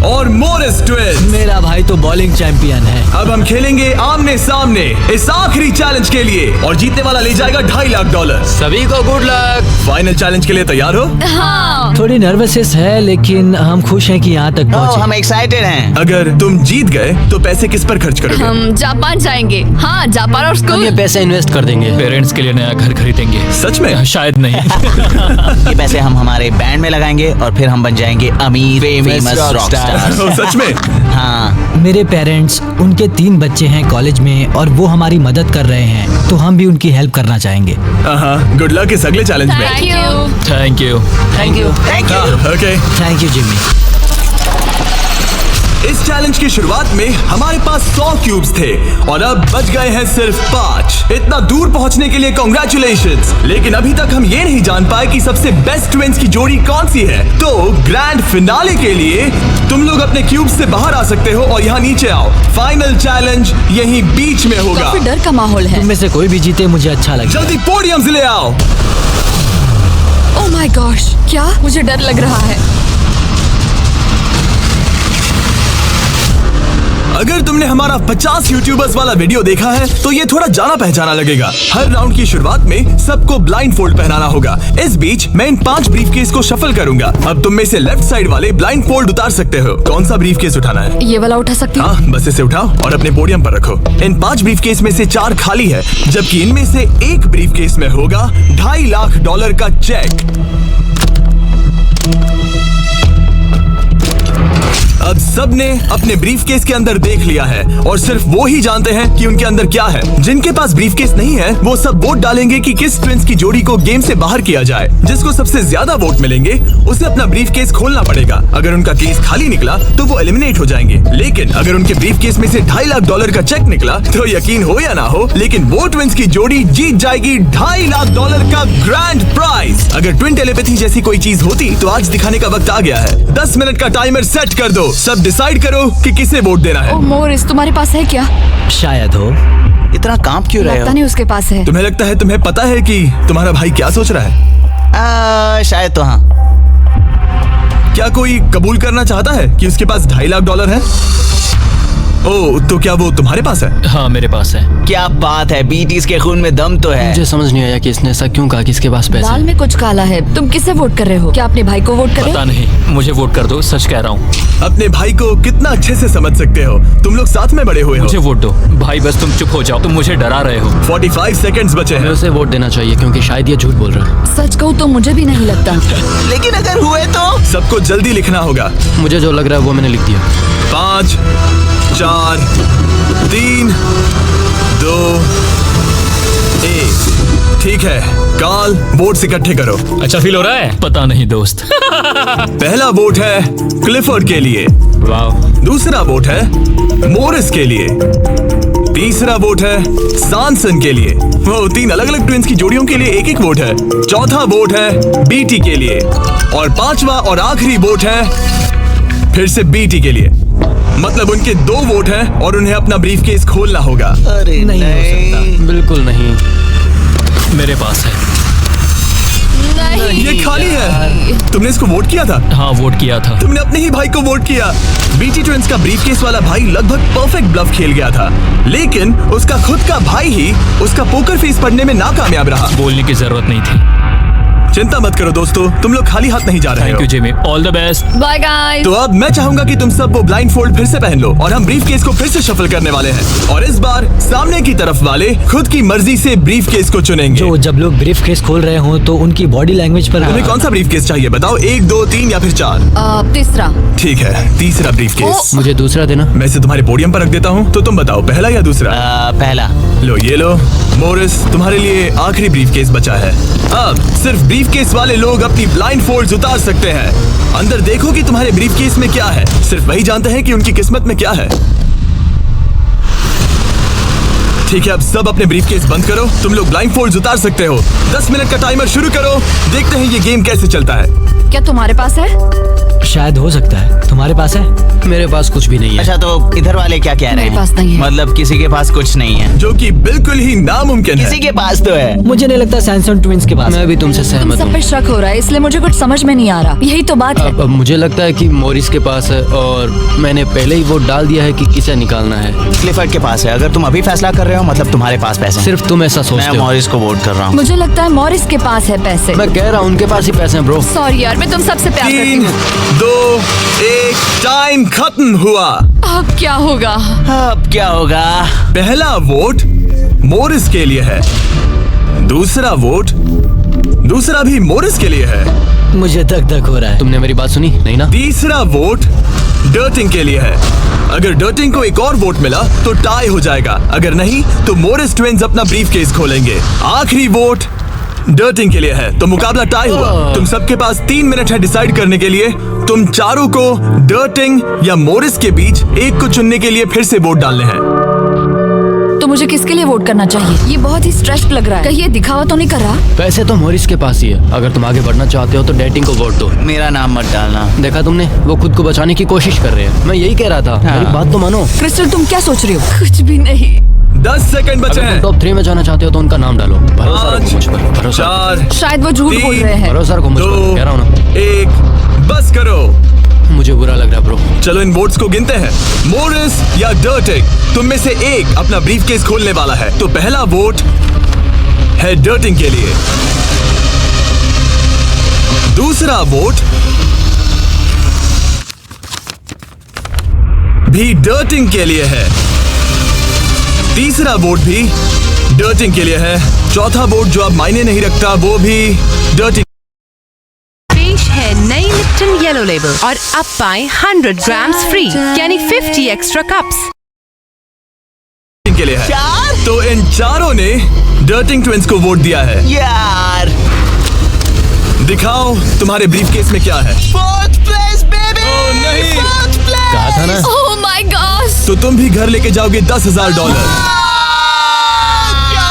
और मोरिस ट्विंस। मेरा भाई तो बॉलिंग चैंपियन है। अब हम खेलेंगे आमने सामने इस आखिरी चैलेंज के लिए और जीतने वाला ले जाएगा $2.5 लाख। सभी को गुड लक। फाइनल चैलेंज के लिए तैयार हो? हाँ। थोड़ी नर्वसनेस है लेकिन हम खुश हैं कि यहाँ तक पहुँचे। हम एक्साइटेड हैं। अगर तुम जीत गए तो पैसे किस पर खर्च करोगे? हम जापान जाएंगे। हाँ जापान और हम स्कूल। ये पैसे इन्वेस्ट कर देंगे। पेरेंट्स के लिए नया घर खरीदेंगे। सच में? शायद नहीं। ये पैसे हम हमारे बैंड में लगाएंगे और फिर हम बन जाएंगे अमीर फेमस रॉक स्टार्स। ओह, सच में? हाँ। मेरे पेरेंट्स, उनके 3 बच्चे हैं कॉलेज में और वो हमारी मदद कर रहे हैं, तो हम भी उनकी हेल्प करना चाहेंगे। हाँ, गुड लक इस अगले चैलेंज में। Thank you. Thank you. Thank you. Thank you. Okay. Thank you Jimmy. इस चैलेंज की शुरुआत में हमारे पास 100 क्यूब्स थे और अब बच गए हैं सिर्फ 5। इतना दूर पहुंचने के लिए कांग्रेचुलेशंस। लेकिन अभी तक हम ये नहीं जान पाए कि सबसे बेस्ट ट्विंस की जोड़ी कौन सी है। तो ग्रैंड फिनाले के लिए तुम लोग अपने क्यूब्स से बाहर आ सकते हो और यहाँ नीचे आओ। फाइनल चैलेंज यहीं बीच में होगा। काफी डर का माहौल है। तुम में से कोई भी जीते मुझे अच्छा लगेगा। जल्दी पोडियम से ले आओ। ओह माय गॉश, क्या मुझे डर लग रहा है। अगर तुमने हमारा 50 यूट्यूबर्स वाला वीडियो देखा है तो ये थोड़ा जाना पहचाना लगेगा। हर राउंड की शुरुआत में सबको ब्लाइंड फोल्ड पहनाना होगा। इस बीच मैं इन 5 ब्रीफकेस को शफल करूंगा। अब तुम में से लेफ्ट साइड वाले ब्लाइंड फोल्ड उतार सकते हो। कौन सा ब्रीफकेस उठाना है? ये वाला उठा सकती हूँ? हाँ, बस इसे उठाओ और अपने पोडियम पर रखो। इन 5 ब्रीफकेस में से 4 खाली है, जबकि इनमें से एक ब्रीफकेस में होगा $2.5 लाख का चेक। अब सबने अपने ब्रीफकेस के अंदर देख लिया है और सिर्फ वो ही जानते हैं कि उनके अंदर क्या है। जिनके पास ब्रीफकेस नहीं है वो सब वोट डालेंगे कि किस ट्विंस की जोड़ी को गेम से बाहर किया जाए। जिसको सबसे ज्यादा वोट मिलेंगे उसे अपना ब्रीफकेस खोलना पड़ेगा। अगर उनका केस खाली निकला तो वो एलिमिनेट हो जाएंगे। लेकिन अगर उनके ब्रीफकेस में से $2.5 लाख का चेक निकला तो यकीन हो या ना हो, लेकिन वो ट्विंस की जोड़ी जीत जाएगी $2.5 लाख का ग्रैंड प्राइज। अगर ट्विन टेलीपैथी जैसी कोई चीज होती तो आज दिखाने का वक्त आ गया है। 10 मिनट का टाइमर सेट कर दो। सब डिसाइड करो कि किसे वोट देना है। ओह मोरिस, तुम्हारे पास है क्या? शायद हो। इतना कांप क्यों रहे लगता हो? नहीं उसके पास है। तुम्हें लगता है तुम्हें पता है कि तुम्हारा भाई क्या सोच रहा है? शायद तो हाँ। क्या कोई कबूल करना चाहता है कि उसके पास $2.5 लाख है? ओ, तो क्या वो तुम्हारे पास है? हाँ मेरे पास है। क्या बात है, बीटीज के खून में दम तो है। मुझे समझ नहीं आया कि इसने ऐसा क्यों कहा कि इसके पास पैसे दाल हैं। में कुछ काला है। तुम किसे वोट कर रहे हो? क्या अपने भाई को वोट कर रहे पता हो? नहीं, मुझे वोट कर दो, सच कह रहा हूँ। अपने भाई को कितना अच्छे से समझ सकते हो, तुम लोग साथ में बड़े हुए हो। मुझे वोट दो भाई, बस तुम चुप हो जाओ, तुम मुझे डरा रहे हो। 45 सेकंड्स बचे हमें हैं। उसे वोट देना चाहिए क्योंकि शायद ये झूठ बोल रहा है। सच कहूँ तो मुझे भी नहीं लगता। लेकिन अगर हुए तो? सबको जल्दी लिखना होगा। मुझे जो लग रहा है वो मैंने लिख दिया। 5 4 3 2 1। ठीक है, काल वोट्स इकट्ठे करो। अच्छा फील हो रहा है? पता नहीं दोस्त। पहला वोट है क्लिफोर्ड के लिए, वाह। दूसरा वोट है मोरिस के लिए, तीसरा वोट है सैनसन के लिए। वो 3 अलग अलग ट्विंस की जोड़ियों के लिए एक एक वोट है। चौथा वोट है बीटी के लिए और 5वां और आखिरी वोट है फिर से बीटी के लिए। मतलब उनके 2 वोट हैं और उन्हें अपना ब्रीफकेस खोलना होगा। अरे नहीं हो सकता। बिल्कुल नहीं। मेरे पास है। नहीं। ये खाली है। तुमने इसको वोट किया था? हाँ वोट किया था। तुमने अपने ही भाई को वोट किया। बीटी ट्विंस का ब्रीफकेस वाला भाई लगभग परफेक्ट ब्लफ खेल गया था, लेकिन उसका खुद का भाई ही उसका पोकर फेस पढ़ने में नाकामयाब रहा। बोलने की जरूरत नहीं थी। चिंता मत करो दोस्तों, तुम लोग खाली हाथ नहीं जा रहे थैंक हो। You Jimmy, all the best. Bye guys. तो अब मैं चाहूंगा कि तुम सब वो ब्लाइंड फोल्ड फिर से पहन लो और हम ब्रीफ केस को फिर से शफल करने वाले हैं। और इस बार सामने की तरफ वाले खुद की मर्जी से ब्रीफ केस को चुनेंगे। जो जब लोग ब्रीफ केस खोल रहे हो तो उनकी बॉडी लैंग्वेज पर तुम्हें कौन सा ब्रीफ केस चाहिए बताओ? 1 2 3 या फिर 4? तीसरा। ठीक है, तीसरा ब्रीफ केस। मुझे दूसरा देना। मैं इसे तुम्हारे पोडियम पर रख देता हूँ, तो तुम बताओ पहला या दूसरा? पहला। लो ये लो मोरिस, तुम्हारे लिए आखिरी ब्रीफ केस बचा है। अब सिर्फ ब्रीफ केस वाले लोग अपनी ब्लाइंड फोल्ड्स उतार सकते हैं। अंदर देखो कि तुम्हारे ब्रीफ केस में क्या है। सिर्फ वही जानते हैं कि उनकी किस्मत में क्या है। ठीक है, अब सब अपने ब्रीफ केस बंद करो। तुम लोग ब्लाइंड फोल्ड्स उतार सकते हो। 10 मिनट का टाइमर शुरू करो। देखते हैं ये गेम कैसे चलता है। क्या तुम्हारे पास है? शायद हो सकता है। तुम्हारे पास है? मेरे पास कुछ भी नहीं है। अच्छा तो इधर वाले क्या कह रहे मेरे हैं? पास नहीं है। मतलब किसी के पास कुछ नहीं है? जो कि बिल्कुल ही नामुमकिन है। किसी के पास तो है। मुझे नहीं लगता सैनसन ट्विंस के पास। मैं भी तुमसे तुम सहमत सब हूँ। पे शक हो रहा है, इसलिए मुझे कुछ समझ में नहीं आ रहा। यही तो बात है। अब मुझे लगता है कि मोरिस के पास है और मैंने पहले ही वोट डाल दिया है कि किसे निकालना है। क्लिफर्ड के पास है। अगर तुम अभी फैसला कर रहे हो मतलब तुम्हारे पास पैसे हैं। सिर्फ तुम ऐसा मैं सोचते हो। मॉरिस को वोट कर रहा हूँ। मुझे लगता है मॉरिस के पास है पैसे। मैं कह रहा हूँ उनके पास ही पैसे हैं ब्रो। सॉरी यार, मैं तुम सबसे प्यार करती 3 हूँ। 2 1 टाइम खत्म हुआ। अब क्या होगा? अब क्या होगा? पहला वोट मोरिस के लिए है, दूसरा वोट दूसरा भी मोरिस के लिए है। मुझे धक धक हो रहा है। तुमने मेरी बात सुनी नहीं ना? तीसरा वोट डर्टिंग के लिए है। अगर डर्टिंग को एक और वोट मिला तो टाई हो जाएगा, अगर नहीं तो मोरिस ट्विंस अपना ब्रीफ केस खोलेंगे। आखिरी वोट डर्टिंग के लिए है, तो मुकाबला टाई हुआ। तुम सबके पास 3 मिनट है डिसाइड करने के लिए। तुम चारों को डर्टिंग या मोरिस के बीच एक को चुनने के लिए फिर से वोट डालने हैं। तो मुझे किसके लिए वोट करना चाहिए? ये बहुत ही स्ट्रेस्ड लग रहा है। कहीं ये दिखावा तो नहीं कर रहा? पैसे तो मोरिस के पास ही है। अगर तुम आगे बढ़ना चाहते हो तो डेटिंग को वोट दो। मेरा नाम मत डालना। देखा तुमने, वो खुद को बचाने की कोशिश कर रहे हैं। मैं यही कह रहा था। हाँ। मेरी बात तो मानो। क्रिस्टल तुम क्या सोच रही हो? कुछ भी नहीं। 10 सेकंड बचे अगर हैं। तुम टॉप 3 में जाना चाहते हो तो उनका नाम डालो। भरोसा रखो मुझ पर। भरोसा 4 शायद वो झूठ बोल रहे हैं। भरोसा रखो मुझ पर। कह रहा हूँ ना। 1 बस करो। मुझे बुरा लग रहा है ब्रो। चलो इन वोट्स को गिनते हैं। मोरिस या डर्टिंग, तुम में से एक अपना ब्रीफ केस खोलने वाला है। तो पहला वोट है डर्टिंग के लिए, दूसरा वोट भी डर्टिंग के लिए है, तीसरा वोट भी डर्टिंग के लिए है, चौथा वोट जो अब मायने नहीं रखता वो भी डर्टिंग पेश है नई लिप्टन येलो लेबल और अब पाएं 100 ग्राम्स फ्री यानी 50 एक्स्ट्रा कप्स के लिए है। तो इन चारों ने डर्टिंग ट्विंस को वोट दिया है। यार दिखाओ तुम्हारे ब्रीफकेस में क्या है। 4th place baby। ओह नहीं, 4th place। कहा था ना। Oh my God. तो तुम भी घर लेके जाओगे $10,000।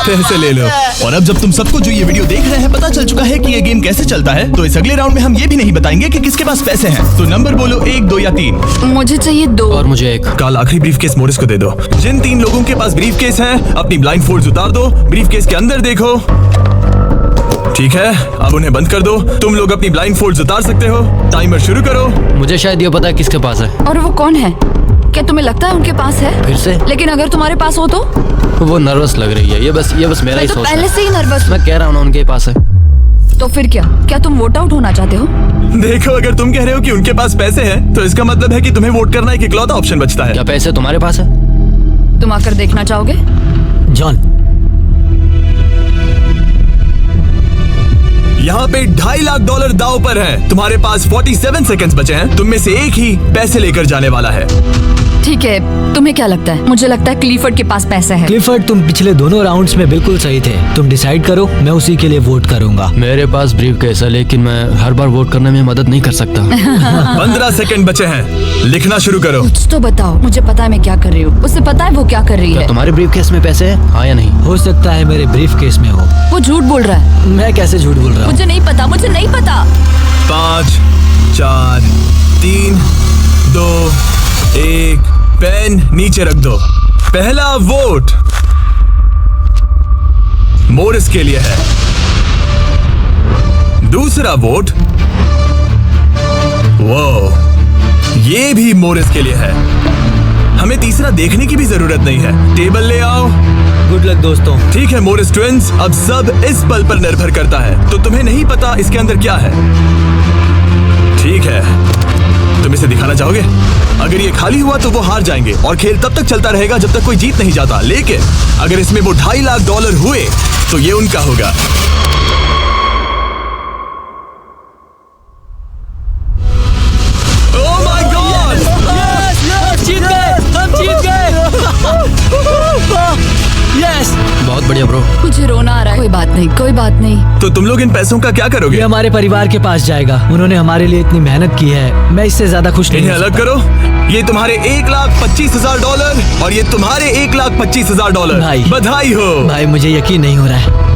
पैसे ले लो। और अब जब तुम सबको जो ये वीडियो देख रहे हैं पता चल चुका है कि ये गेम कैसे चलता है, तो इस अगले राउंड में हम ये भी नहीं बताएंगे कि किसके पास पैसे हैं। तो नंबर बोलो 1 2 या 3। मुझे चाहिए 2। और मुझे 1। कल आखिरी ब्रीफकेस मोरिस को दे दो। जिन 3 लोगों के पास ब्रीफकेस हैं अपनी ब्लाइंड फोल्ड्स उतार दो, ब्रीफकेस के अंदर देखो। ठीक है, अब उन्हें बंद कर दो। तुम लोग अपनी ब्लाइंड फोल्ड्स उतार सकते हो। टाइमर शुरू करो। मुझे शायद ये पता है किसके पास है। और वो कौन है? क्या तुम्हें लगता है उनके पास है? फिर से? लेकिन अगर तुम्हारे पास हो तो? वो नर्वस लग रही है। ये बस मेरा ही मैं तो सोच पहले है। से ही नर्वस मैं कह रहा हूँ ना उनके पास है। तो फिर क्या तुम वोट आउट होना चाहते हो? देखो, अगर तुम कह रहे हो कि उनके पास पैसे हैं, तो इसका मतलब है कि तुम्हें वोट करना एक इकलौता ऑप्शन बचता है। क्या पैसे तुम्हारे पास है? तुम आकर देखना चाहोगे? जॉन, यहाँ पे $2.5 लाख दाव पर है। तुम्हारे पास 47 सेकंड्स बचे हैं। तुम में से एक ही पैसे लेकर जाने वाला है। ठीक है, तुम्हें क्या लगता है? मुझे लगता है क्लिफर्ड के पास पैसा है। क्लिफर्ड, तुम पिछले दोनों राउंड्स में बिल्कुल सही थे। तुम डिसाइड करो, मैं उसी के लिए वोट करूंगा। मेरे पास ब्रीफ केस है, लेकिन मैं हर बार वोट करने में मदद नहीं कर सकता। 15 सेकंड बचे हैं। लिखना शुरू करो। कुछ तो बताओ। मुझे पता है मैं क्या कर रही हूँ। उसे पता है वो क्या कर रही है। तुम्हारे ब्रीफ केस में पैसे है, हाँ या नहीं? हो सकता है मेरे ब्रीफ केस में हो। वो झूठ बोल रहा है। मैं कैसे झूठ बोल रहा हूँ? मुझे नहीं पता। 5, 4, 3, 2, 1। पेन नीचे रख दो। पहला वोट मोरिस के लिए है। दूसरा वोट, वो ये भी मोरिस के लिए है। हमें तीसरा देखने की भी जरूरत नहीं है। टेबल ले आओ। गुड लक दोस्तों। ठीक है मोरिस ट्विंस, अब सब इस पल पर निर्भर करता है। तो तुम्हें नहीं पता इसके अंदर क्या है। ठीक है, तुम इसे दिखाना चाहोगे? अगर ये खाली हुआ तो वो हार जाएंगे और खेल तब तक चलता रहेगा जब तक कोई जीत नहीं जाता। लेकिन अगर इसमें वो $2.5 लाख हुए तो ये उनका होगा। Oh my God! जीत गए, हम जीत गए। यस, बहुत बढ़िया ब्रो। मुझे रोना आ रहा है। कोई बात नहीं। तो तुम लोग इन पैसों का क्या करोगे? ये हमारे परिवार के पास जाएगा। उन्होंने हमारे लिए इतनी मेहनत की है, मैं इससे ज्यादा खुश नहीं इन्हें हो अलग सकता। करो। ये तुम्हारे $1,25,000 और ये तुम्हारे $1,25,000। भाई, बधाई हो। भाई मुझे यकीन नहीं हो रहा है।